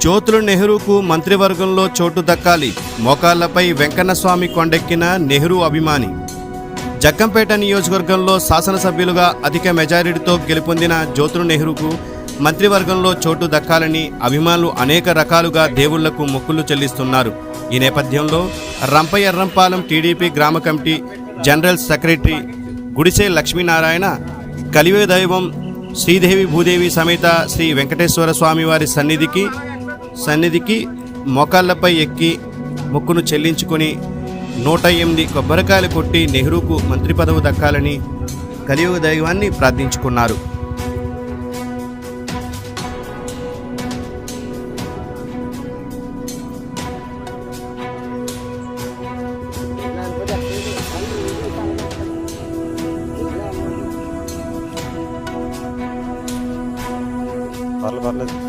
జ్యోతుల నెహ్రూకు మంత్రివర్గంలో చోటు దక్కాలి. మోకాళ్లపై వెంకన్నస్వామి కొండెక్కిన నెహ్రూ అభిమాని. జగ్గంపేట నియోజకవర్గంలో శాసనసభ్యులుగా అధిక మెజారిటీతో గెలుపొందిన జ్యోతుల నెహ్రూకు మంత్రివర్గంలో చోటు దక్కాలని అభిమానులు అనేక రకాలుగా దేవుళ్లకు మొక్కులు చెల్లిస్తున్నారు. ఈ నేపథ్యంలో రంపయ్యర్రంపాలెం టీడీపీ గ్రామ కమిటీ జనరల్ సెక్రటరీ గుడిసె లక్ష్మీనారాయణ కలివే దైవం శ్రీదేవి భూదేవి సమేత శ్రీ వెంకటేశ్వర స్వామి వారి సన్నిధికి మోకాళ్లపై ఎక్కి మొక్కును చెల్లించుకొని 108 కొబ్బరికాయలు కొట్టి నెహ్రూకు మంత్రి పదవి దక్కాలని కలియుగ దైవాన్ని ప్రార్థించుకున్నారు. పర్లేదు